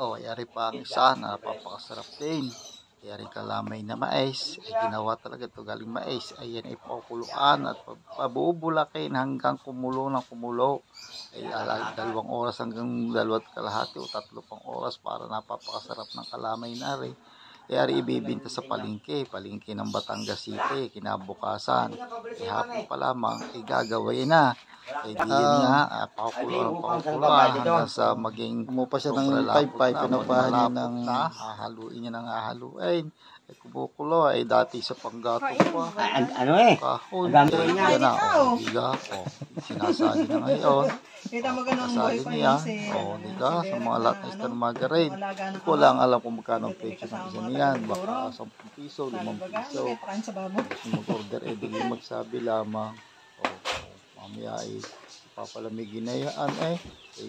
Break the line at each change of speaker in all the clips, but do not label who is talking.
O, yari pa ang isa na napapakasarap din. Yari kalamay na mais. Ay ginawa talaga ito galing mais. Ayan ay pakuluan at pabubulakin hanggang kumulo ng kumulo. Ay 2 oras hanggang 2.5 o 3 pang oras para napapakasarap ng kalamay na rin. Yari ibibinta sa palengke ng Batangas City, kinabukasan. Hapon pa lamang, gagawin na. Diyan nga, pakukuluan hanggang sa maging
pa siya ng 5-5, pinupahan niya ng
hahaluin niya ng hahaluin. Kumukulo, dati sa panggato pa. Kahon, yan na, diga, sinasali na ngayon. Kasali niya, diga, sa mga lahat na Star Margarine. Hindi ko lang alam kung magkano ang presyo ng isa niyan. Baka 10 piso, 5 piso. Kung mag-order, dili magsabi lamang. Mamaya papalamigin na yan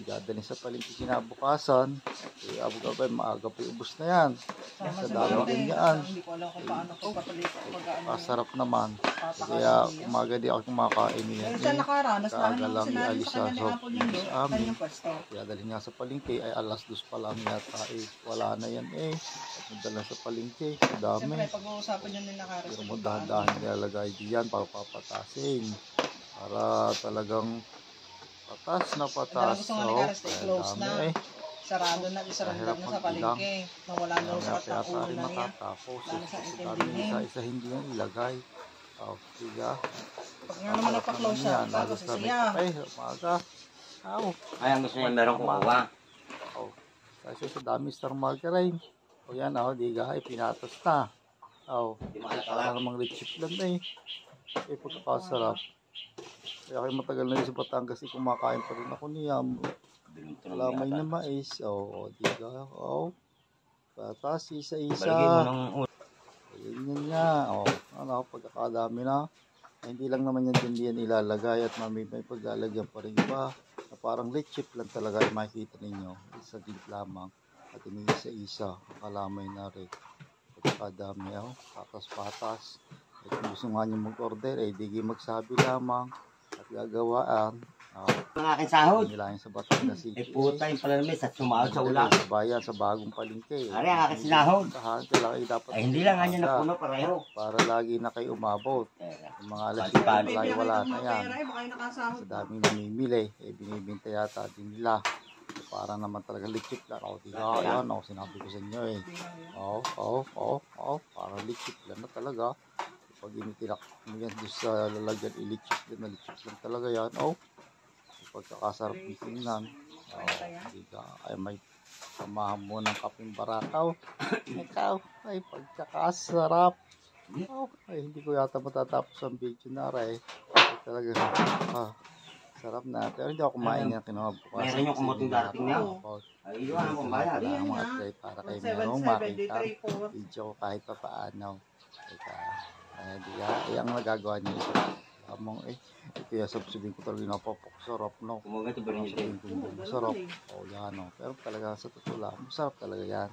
dadalhin sa palengke kinabukasan. Abog-abay, maaga pa ubos na yan. Sa dami din yan. Masarap naman. Kaya umaga di ako kumakain yan. Kaaga lang ialis sa amin. Kaya dalhin nga sa palengke ay 2:00 pa lang yata. Wala na yan Nadala sa palengke. Dami. Pero mo dahan-dahan nilalagay diyan para papatasin. Para talagang patas na patas. Dami
sarado na, isarado na sa palengke. Nawala na sa kataulo na niya. Lalo sa intindihin.
Isa hindi yan ilagay. Diga.
Pag nga naman nagpa-close siya, tapos siya.
Umaga.
Ay, ang gusto mo meron kukuha.
Kasi sa dami Star Margarine. Yan, diga, pinatas na. Para namang rich lang pagkakasarap. Kaya kayo matagal na rin sa Batangas kumakain pa rin ako niya. Kalamay na mais. Diga. Patas, isa-isa. Ganyan nga. Pagkakadami na. Hindi lang naman yan din yan ilalagay at may paglalagyan pa rin iba. Na parang lechip lang talaga yung makikita ninyo. Isa din lamang. At isa-isa. Kalamay na rin. Pagkakadami. Patas-patas. Kung gusto nga nyo mag-order, di magsabi lamang at gagawaan.
Ang aking sahod.
Nilangin sa Batangas City.
Puta yung palamis at sumahod sa ulang.
Sa bayan, sa bagong palengke.
Ari, ang aking sinahod.
Hindi
lang nga niya napuno pareho.
Para lagi na kayo umabot. Yung mga alas lagi wala na yan. Sa daming namimili, binibinta yata din nila. Para naman talaga lichip lang. Yan, sinabi ko sa inyo parang lichip lang na talaga. Pag initilak mo yan doon sa lalagyan, ilichip din na lichip lang talaga yan. Pagkakasarap ng tingnan. Ay may samahan mo ng kaping barakaw. Ikaw, ay pagkakasarap. Hindi ko yata matatapos ang video na rin. Talaga, sarap na. Pero hindi ako kumain yan kinabukasan.
Meron yung kumuting dating niya. Ay, iwan akong bayad.
Para kayo merong makita video ko kahit pa paano. Ang nagagawa niya ito. Ito yung sabihin ko talaga napapakasarap. Sabihin ko masarap. Pero talaga sa totoo lang, masarap talaga yan.